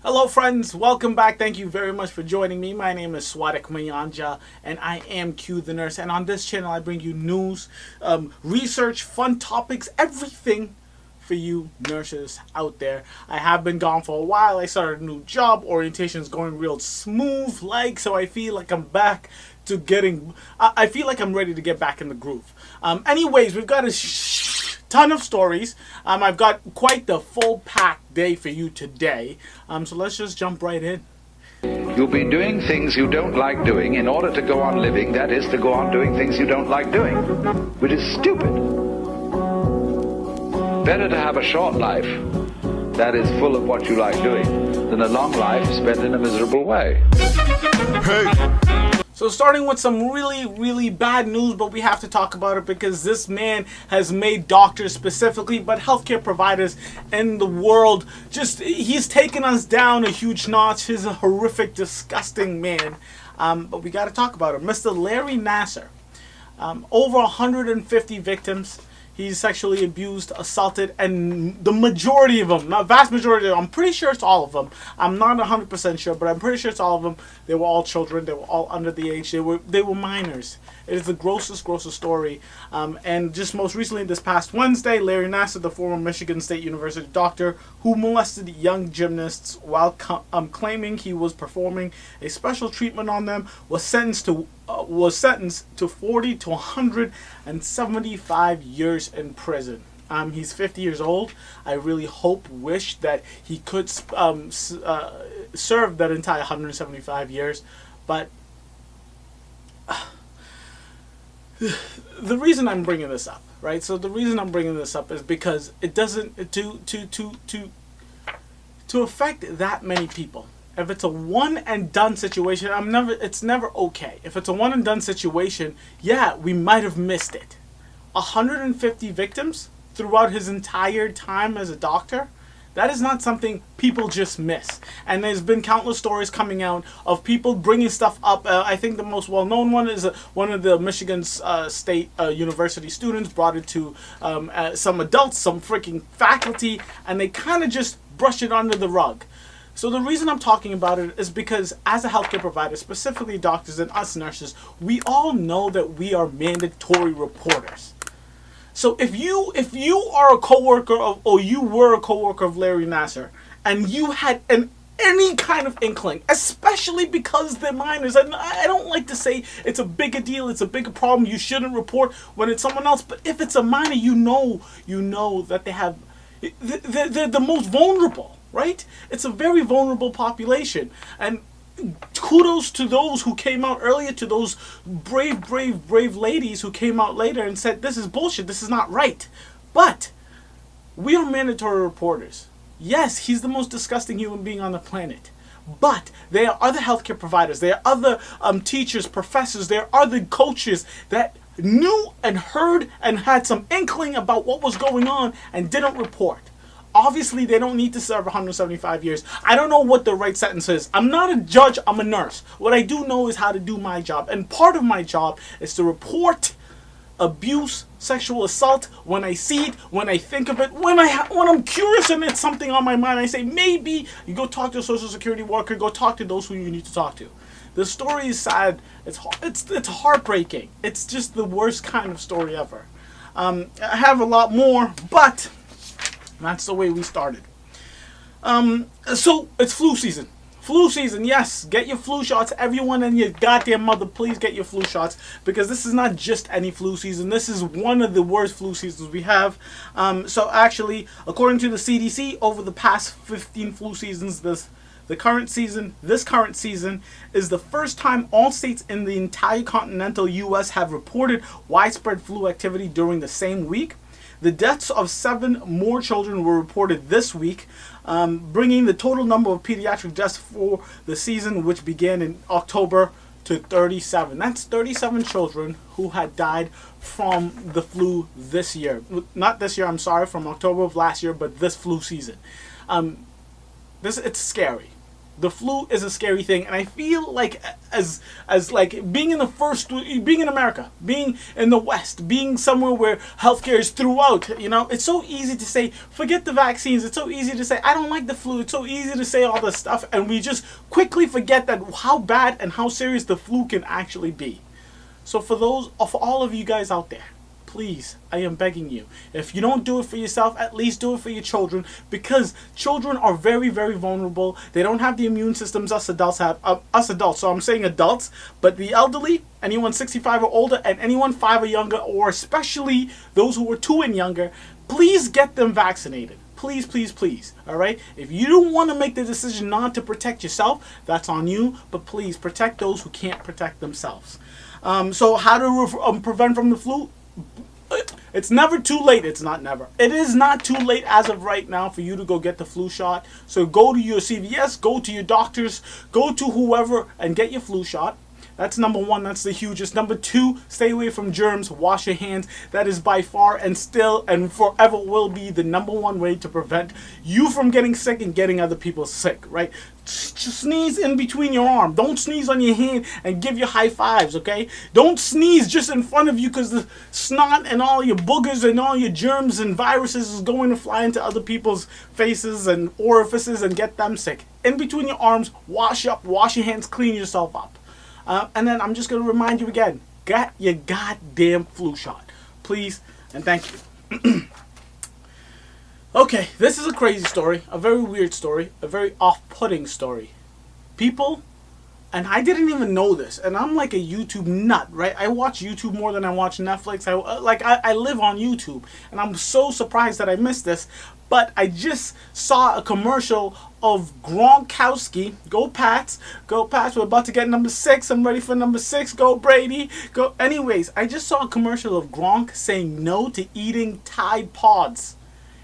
Hello friends, welcome back. Thank you very much for joining me. My name is Swadik Mayanja and I am Q the Nurse, and on this channel I bring you news, research, fun topics, everything for you nurses out there. I have been gone for a while. I started a new job. Orientation is going real smooth, so I feel like I'm back to getting, I feel like I'm ready to get back in the groove. Anyways, we've got a ton of stories. I've got quite the full packed day for you today. So let's just jump right in. You'll be doing things you don't like doing in order to go on living, that is, to go on doing things you don't like doing, which is stupid. Better to have a short life that is full of what you like doing than a long life spent in a miserable way. Hey! So starting with some really bad news, but we have to talk about it because this man has made doctors specifically, but healthcare providers in the world, he's taken us down a huge notch. He's a horrific, disgusting man. But we got to talk about it. Mr. Larry Nassar. Over 150 victims. He's sexually abused, assaulted, and the majority of them, not vast majority of them, I'm pretty sure it's all of them. I'm not 100% sure, but I'm pretty sure it's all of them. They were all children. They were all under the age. They were minors. It is the grossest story. And just most recently, this past Wednesday, Larry Nassar, the former Michigan State University doctor who molested young gymnasts while claiming he was performing a special treatment on them, was sentenced to 40 to 175 years in prison. He's 50 years old. I really wish that he could serve that entire 175 years, but the reason I'm bringing this up, right? So the reason I'm bringing this up is because it doesn't to affect that many people. If it's a one and done situation, it's never okay. If it's a one and done situation, yeah, we might have missed it. 150 victims throughout his entire time as a doctor, that is not something people just miss. And there's been countless stories coming out of people bringing stuff up. I think the most well-known one is one of the Michigan State University students brought it to some adults, some freaking faculty, and they kind of just brush it under the rug. So the reason I'm talking about it is because as a healthcare provider, specifically doctors and us nurses, we all know that we are mandatory reporters. So if you are a coworker of, or you were a coworker of Larry Nassar, and you had any kind of inkling, especially because they're minors, and I don't like to say it's a bigger deal, it's a bigger problem, you shouldn't report when it's someone else, but if it's a minor, you know that they're the most vulnerable, right? It's a very vulnerable population, and kudos to those who came out earlier, to those brave ladies who came out later and said, this is bullshit, this is not right. But we are mandatory reporters. Yes, he's the most disgusting human being on the planet. But there are other healthcare providers, there are other teachers, professors, there are other coaches that knew and heard and had some inkling about what was going on and didn't report. Obviously, they don't need to serve 175 years. I don't know what the right sentence is. I'm not a judge, I'm a nurse. What I do know is how to do my job. And part of my job is to report abuse, sexual assault, when I see it, when I think of it, when I'm curious and it's something on my mind. I say, maybe you go talk to a social security worker, go talk to those who you need to talk to. The story is sad. It's heartbreaking. It's just the worst kind of story ever. I have a lot more, but that's the way we started. So it's flu season. Flu season, yes. Get your flu shots. Everyone and your goddamn mother, please get your flu shots, because this is not just any flu season. This is one of the worst flu seasons we have. So actually, according to the CDC, over the past 15 flu seasons, this current season is the first time all states in the entire continental U.S. have reported widespread flu activity during the same week. The deaths of 7 more children were reported this week, bringing the total number of pediatric deaths for the season, which began in October, to 37. That's 37 children who had died from the flu this year. Not this year, I'm sorry, from October of last year, but this flu season. It's scary. The flu is a scary thing, and I feel like as like being in America, being in the West, being somewhere where healthcare is throughout, it's so easy to say, forget the vaccines. It's so easy to say, I don't like the flu. It's so easy to say all this stuff, and we just quickly forget that how bad and how serious the flu can actually be. So for all of you guys out there, please, I am begging you, if you don't do it for yourself, at least do it for your children, because children are very, very vulnerable. They don't have the immune systems us adults have. So I'm saying adults, but the elderly, anyone 65 or older, and anyone 5 or younger, or especially those who are 2 and younger, please get them vaccinated. Please, please, please. All right? If you don't want to make the decision not to protect yourself, that's on you, but please protect those who can't protect themselves. So how to prevent from the flu? It's never too late. It's not never. It is not too late as of right now for you to go get the flu shot. So go to your CVS, go to your doctors, go to whoever and get your flu shot. That's number 1. That's the hugest. Number 2, stay away from germs. Wash your hands. That is by far and still and forever will be the number 1 way to prevent you from getting sick and getting other people sick, right? Just sneeze in between your arm. Don't sneeze on your hand and give you high fives, okay? Don't sneeze just in front of you because the snot and all your boogers and all your germs and viruses is going to fly into other people's faces and orifices and get them sick. In between your arms, wash up, wash your hands, clean yourself up. And then I'm just going to remind you again, get your goddamn flu shot. Please and thank you. Okay, this is a crazy story, a very weird story, a very off-putting story. People, and I didn't even know this, and I'm like a YouTube nut, right? I watch YouTube more than I watch Netflix. I live on YouTube, and I'm so surprised that I missed this. But I just saw a commercial of Gronkowski. Go Pats. Go Pats. We're about to get number 6. I'm ready for number 6. Go Brady. Go. Anyways, I just saw a commercial of Gronk saying no to eating Tide Pods.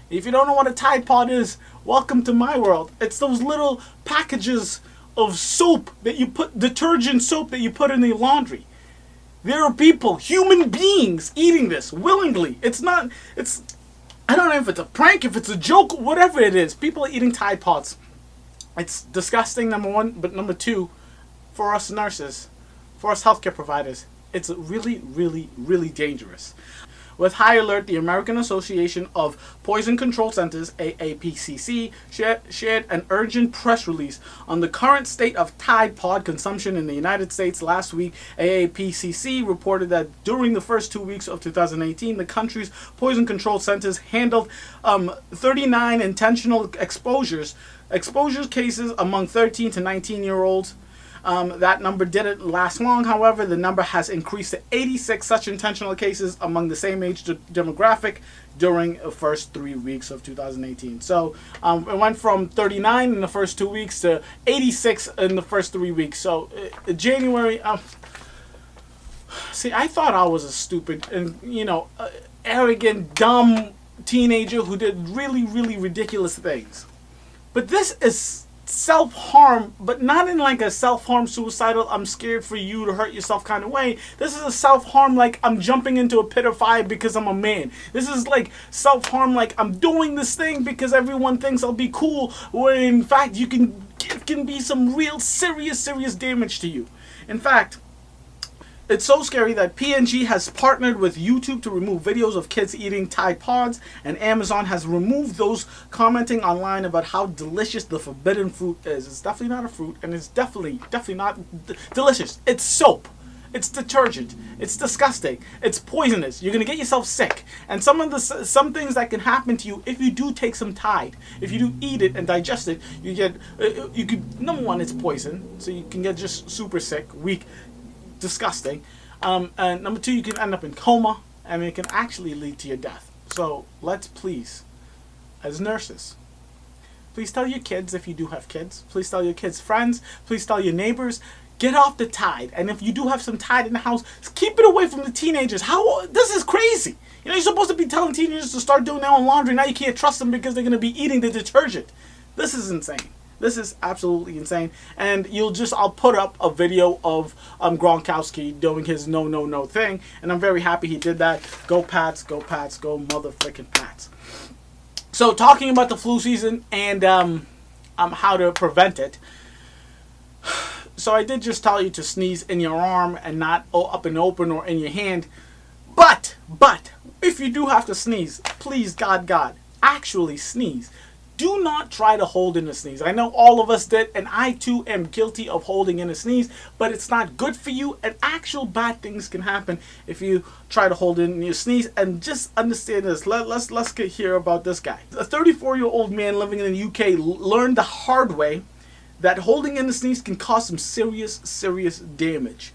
If you don't know what a Tide Pod is, welcome to my world. It's those little packages of soap that you put, detergent soap that you put in the laundry. There are people, human beings, eating this willingly. I don't know if it's a prank, if it's a joke, whatever it is. People are eating Tide Pods. It's disgusting, number 1. But number 2, for us nurses, for us healthcare providers, it's really, really, really dangerous. With high alert, the American Association of Poison Control Centers, AAPCC, shared an urgent press release on the current state of Tide Pod consumption in the United States last week. AAPCC reported that during the first 2 weeks of 2018, the country's poison control centers handled 39 intentional exposure cases among 13 to 19-year-olds. That number didn't last long, however. The number has increased to 86 such intentional cases among the same age demographic during the first 3 weeks of 2018. So it went from 39 in the first 2 weeks to 86 in the first 3 weeks. So January, see, I thought I was a stupid and, arrogant, dumb teenager who did really, really ridiculous things. But this is self-harm, but not in like a self-harm suicidal, I'm scared for you to hurt yourself kind of way. This is a self-harm like I'm jumping into a pit of fire because I'm a man. This is like self-harm like I'm doing this thing because everyone thinks I'll be cool, where in fact it can be some real serious damage to you. In fact, it's so scary that P&G has partnered with YouTube to remove videos of kids eating Tide Pods, and Amazon has removed those commenting online about how delicious the forbidden fruit is. It's definitely not a fruit, and it's definitely not delicious. It's soap. It's detergent. It's disgusting. It's poisonous. You're gonna get yourself sick. And some things that can happen to you if you do take some Tide, if you do eat it and digest it, you could number 1, it's poison, so you can get just super sick, weak, disgusting. And number 2, you can end up in coma, and it can actually lead to your death. So let's please, as nurses, please tell your kids, if you do have kids, please tell your kids' friends, please tell your neighbors, get off the Tide. And if you do have some Tide in the house, keep it away from the teenagers. This is crazy. You're supposed to be telling teenagers to start doing their own laundry. Now you can't trust them because they're going to be eating the detergent. This is insane. This is absolutely insane. And I'll put up a video of Gronkowski doing his no thing. And I'm very happy he did that. Go Pats, go Pats, go motherfucking Pats. So talking about the flu season and how to prevent it. So I did just tell you to sneeze in your arm and not up and open or in your hand. But, if you do have to sneeze, please, God, actually sneeze. Do not try to hold in a sneeze. I know all of us did, and I too am guilty of holding in a sneeze, but it's not good for you, and actual bad things can happen if you try to hold in your sneeze. And just understand this. Let's get here about this guy. A 34-year-old man living in the UK learned the hard way that holding in the sneeze can cause some serious damage.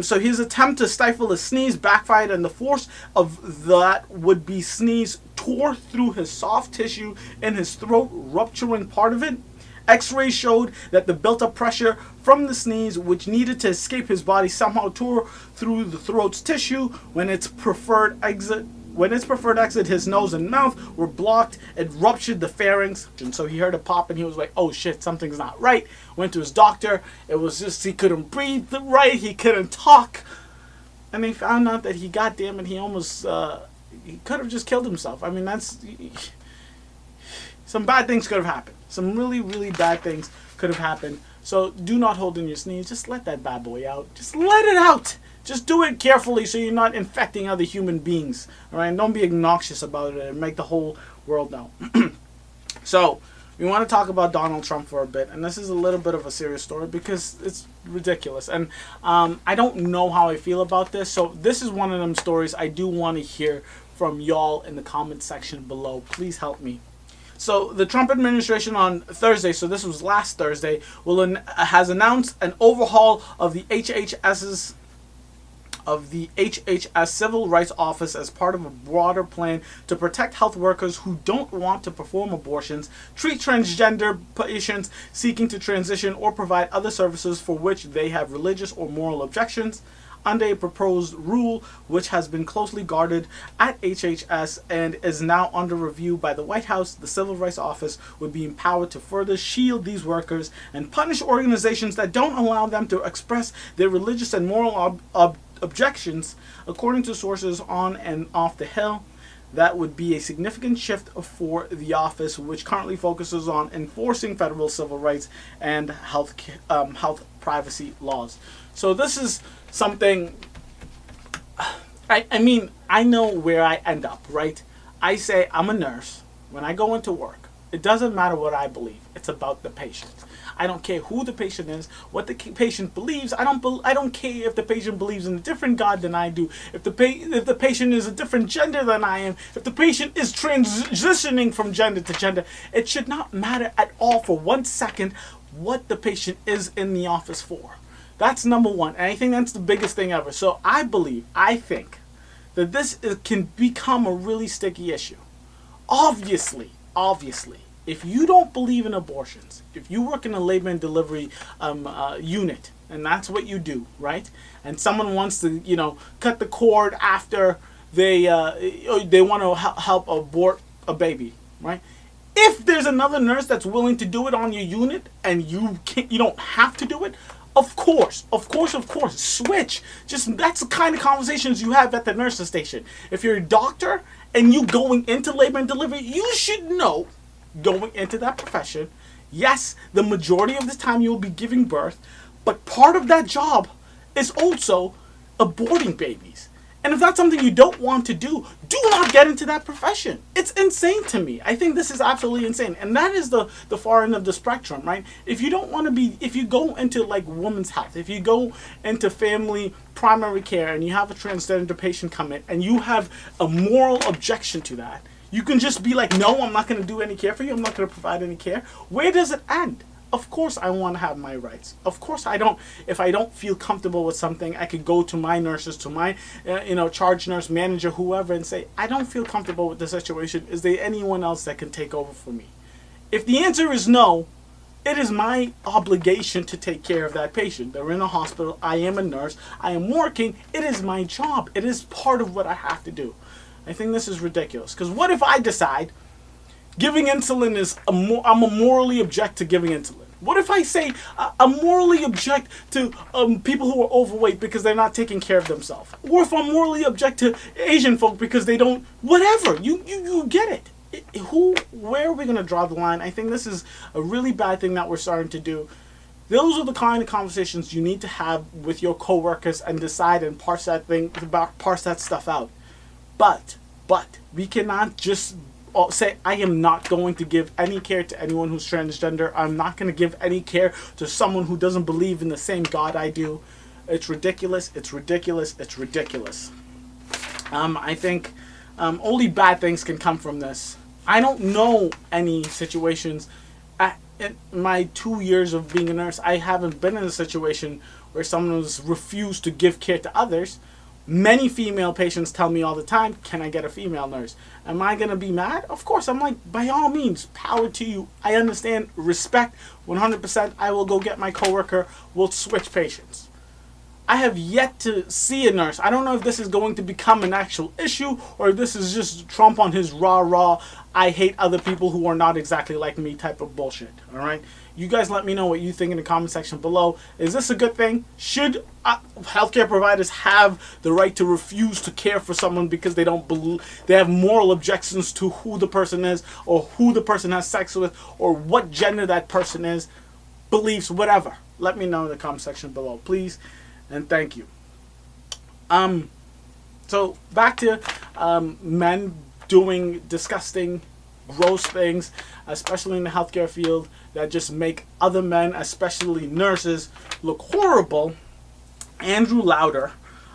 So his attempt to stifle a sneeze backfired, and the force of that would-be sneeze tore through his soft tissue in his throat, rupturing part of it. X-rays showed that the built-up pressure from the sneeze, which needed to escape his body, somehow tore through the throat's tissue. When its preferred exit, his nose and mouth were blocked. It ruptured the pharynx. And so he heard a pop and he was like, oh shit, something's not right. Went to his doctor. It was just he couldn't breathe right. He couldn't talk. And they found out that he almost, he could have just killed himself. I mean, some bad things could have happened. Some really bad things could have happened. So do not hold in your sneeze. Just let that bad boy out. Just let it out. Just do it carefully so you're not infecting other human beings. All right? And don't be obnoxious about it and make the whole world know. So we want to talk about Donald Trump for a bit. And this is a little bit of a serious story because it's ridiculous. And I don't know how I feel about this. So this is one of them stories I do want to hear from y'all in the comment section below. Please help me. So the Trump administration on Thursday, so this was last Thursday, has announced an overhaul of the HHS Civil Rights Office as part of a broader plan to protect health workers who don't want to perform abortions, treat transgender patients seeking to transition, or provide other services for which they have religious or moral objections. Under a proposed rule which has been closely guarded at HHS and is now under review by the White House, the Civil Rights Office would be empowered to further shield these workers and punish organizations that don't allow them to express their religious and moral objections. According to sources on and off the Hill, that would be a significant shift for the office, which currently focuses on enforcing federal civil rights and health privacy laws. So this is something, I mean, I know where I end up, right? I say I'm a nurse. When I go into work, it doesn't matter what I believe. It's about the patient. I don't care who the patient is, what the patient believes. I don't care if the patient believes in a different God than I do. If the patient is a different gender than I am. If the patient is transitioning from gender to gender. It should not matter at all for 1 second what the patient is in the office for. That's number one. And I think that's the biggest thing ever. So I think that this can become a really sticky issue. Obviously, if you don't believe in abortions, if you work in a labor and delivery unit, and that's what you do, right? And someone wants to, cut the cord after they want to help abort a baby, right? If there's another nurse that's willing to do it on your unit and you don't have to do it, of course, switch. That's the kind of conversations you have at the nurse's station. If you're a doctor and you going into labor and delivery, you should know, going into that profession, yes, the majority of the time you will be giving birth, but part of that job is also aborting babies. And if that's something you don't want to do not get into that profession. It's insane to me. I think this is absolutely insane. And that is the far end of the spectrum, right? If you don't want to be, if you go into like women's health, if you go into family primary care and you have a transgender patient come in and you have a moral objection to that, you can just be like, no, I'm not going to do any care for you. I'm not going to provide any care. Where does it end? Of course I want to have my rights. Of course if I don't feel comfortable with something, I could go to my nurses, to my, charge nurse, manager, whoever, and say, I don't feel comfortable with the situation. Is there anyone else that can take over for me? If the answer is no, it is my obligation to take care of that patient. They're in a hospital. I am a nurse. I am working. It is my job. It is part of what I have to do. I think this is ridiculous. Because what if I decide giving insulin I'm a morally object to giving insulin? What if I say I morally object to people who are overweight because they're not taking care of themselves? Or if I'm morally object to Asian folk because they don't, whatever. You get it. Where are we going to draw the line? I think this is a really bad thing that we're starting to do. Those are the kind of conversations you need to have with your coworkers and decide and parse that stuff out. But we cannot just say, I am not going to give any care to anyone who's transgender. I'm not going to give any care to someone who doesn't believe in the same God I do. It's ridiculous. It's ridiculous. It's ridiculous. I think only bad things can come from this. I don't know any situations. In my 2 years of being a nurse, I haven't been in a situation where someone has refused to give care to others. Many female patients tell me all the time, can I get a female nurse? Am I going to be mad? Of course. I'm like, by all means, power to you. I understand, respect, 100%. I will go get my coworker. We'll switch patients. I have yet to see a nurse. I don't know if this is going to become an actual issue or if this is just Trump on his rah, I hate other people who are not exactly like me type of bullshit. All right? You guys let me know what you think in the comment section below. Is this a good thing? Should healthcare providers have the right to refuse to care for someone because they don't believe, they have moral objections to who the person is or who the person has sex with or what gender that person is, beliefs, whatever? Let me know in the comment section below, please. And thank you. So back to men doing disgusting, gross things, especially in the healthcare field, that just make other men, especially nurses, look horrible. Andrew Lauder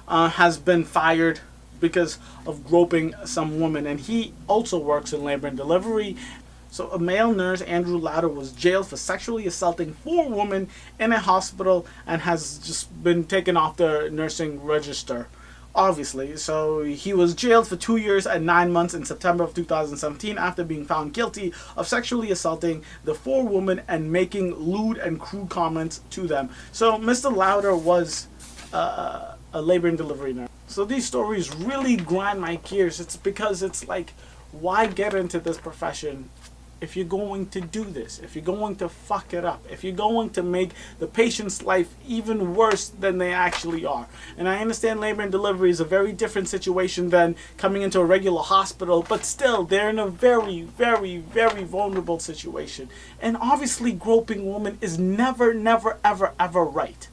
has been fired because of groping some woman, and he also works in labor and delivery. So a male nurse, Andrew Lauder, was jailed for sexually assaulting 4 women in a hospital and has just been taken off the nursing register, obviously. So he was jailed for 2 years and 9 months in September of 2017 after being found guilty of sexually assaulting the 4 women and making lewd and crude comments to them. So Mr. Lauder was a labor and delivery nurse. So these stories really grind my gears. It's because it's like, why get into this profession if you're going to do this, if you're going to fuck it up, if you're going to make the patient's life even worse than they actually are? And I understand labor and delivery is a very different situation than coming into a regular hospital, but still, they're in a very, very, very vulnerable situation. And obviously, groping women is never, never, ever, ever right.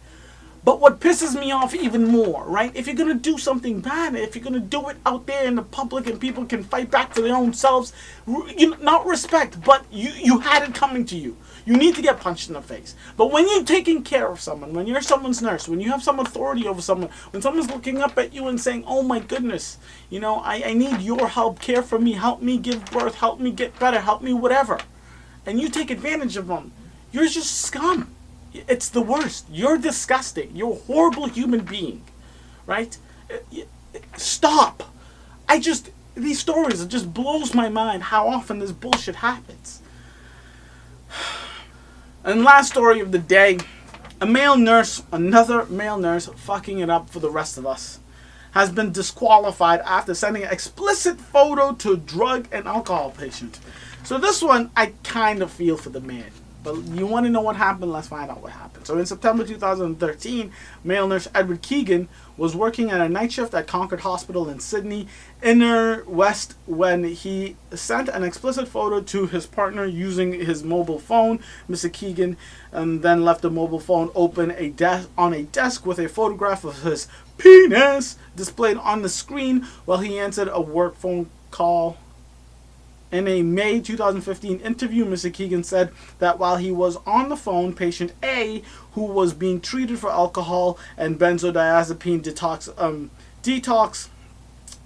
But what pisses me off even more, right? If you're going to do something bad, if you're going to do it out there in the public and people can fight back for their own selves, not respect, but you had it coming to you. You need to get punched in the face. But when you're taking care of someone, when you're someone's nurse, when you have some authority over someone, when someone's looking up at you and saying, oh my goodness, you know, I need your help, care for me, help me give birth, help me get better, help me whatever, and you take advantage of them, you're just scum. It's the worst. You're disgusting. You're a horrible human being, right? Stop. These stories, it just blows my mind how often this bullshit happens. And last story of the day, a male nurse, another male nurse fucking it up for the rest of us, has been disqualified after sending an explicit photo to a drug and alcohol patient. So this one, I kind of feel for the man. But you want to know what happened? Let's find out what happened. So in September 2013, male nurse Edward Keegan was working at a night shift at Concord Hospital in Sydney, Inner West, when he sent an explicit photo to his partner using his mobile phone. Mr. Keegan then left the mobile phone open on a desk with a photograph of his penis displayed on the screen while he answered a work phone call. In a May 2015 interview, Mr. Keegan said that while he was on the phone, patient A, who was being treated for alcohol and benzodiazepine detox,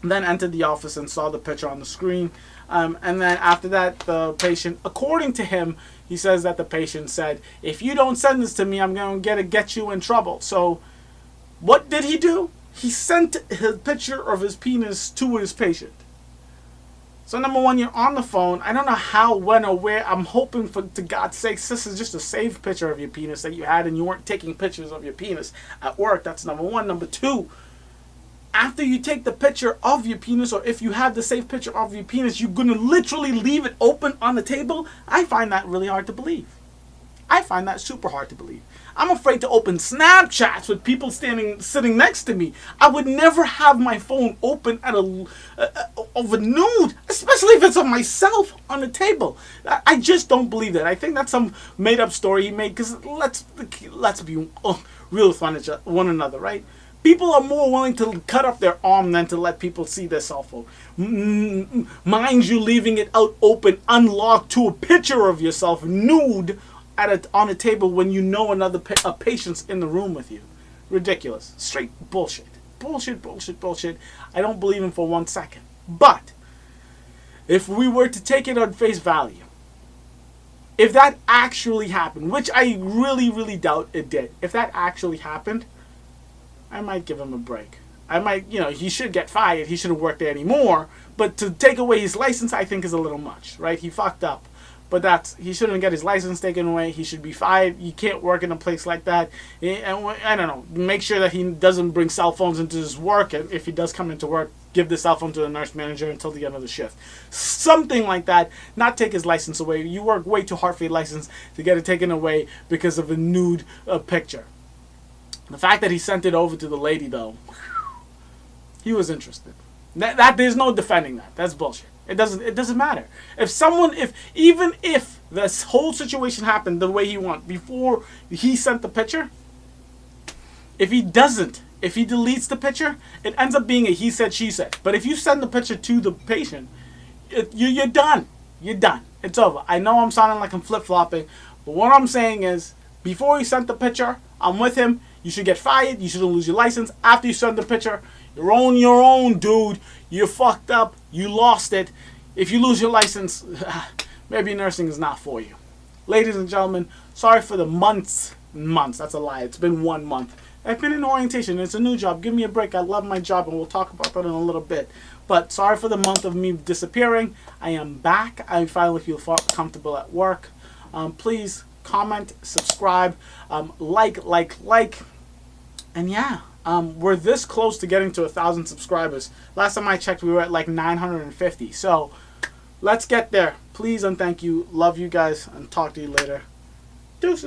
then entered the office and saw the picture on the screen. And then after that, the patient, according to him, he says that the patient said, if you don't send this to me, I'm going to get you in trouble. So what did he do? He sent his picture of his penis to his patient. So number one, you're on the phone. I don't know how, when, or where. I'm hoping, for to God's sakes, this is just a saved picture of your penis that you had and you weren't taking pictures of your penis at work. That's number one. Number two, after you take the picture of your penis, or if you have the saved picture of your penis, you're going to literally leave it open on the table? I find that really hard to believe. I find that super hard to believe. I'm afraid to open Snapchats with people sitting next to me. I would never have my phone open at of a nude, especially if it's of myself on the table. I just don't believe that. I think that's some made up story he made, because let's be real with one another, right? People are more willing to cut off their arm than to let people see their cell phone. Mind you, leaving it out open, unlocked to a picture of yourself nude on a table when you know a patient's in the room with you. Ridiculous. Straight bullshit. Bullshit. I don't believe him for 1 second. But if we were to take it on face value, if that actually happened, which I really, really doubt it did, if that actually happened, I might give him a break. I might, he should get fired. He shouldn't work there anymore. But to take away his license, I think is a little much, right? He fucked up. But he shouldn't get his license taken away. He should be fired. You can't work in a place like that. And I don't know. Make sure that he doesn't bring cell phones into his work. And if he does come into work, give the cell phone to the nurse manager until the end of the shift. Something like that. Not take his license away. You work way too hard for your license to get it taken away because of a nude picture. The fact that he sent it over to the lady, though, he was interested. That there's no defending that. That's bullshit. It doesn't matter. Even if this whole situation happened the way he wanted before he sent the picture, if he deletes the picture, it ends up being a he said, she said. But if you send the picture to the patient, you're done. You're done. It's over. I know I'm sounding like I'm flip-flopping, but what I'm saying is, before he sent the picture, I'm with him. You should get fired. You shouldn't lose your license. After you send the picture, you're on your own, dude. You're fucked up. You lost it. If you lose your license, maybe nursing is not for you. Ladies and gentlemen, sorry for the months. That's a lie. It's been 1 month. I've been in orientation. It's a new job. Give me a break. I love my job, and we'll talk about that in a little bit. But sorry for the month of me disappearing. I am back. I finally feel comfortable at work. Please comment, subscribe, like. And yeah, we're this close to getting to 1,000 subscribers. Last time I checked, we were at like 950. So let's get there. Please and thank you. Love you guys, and talk to you later. Deuces.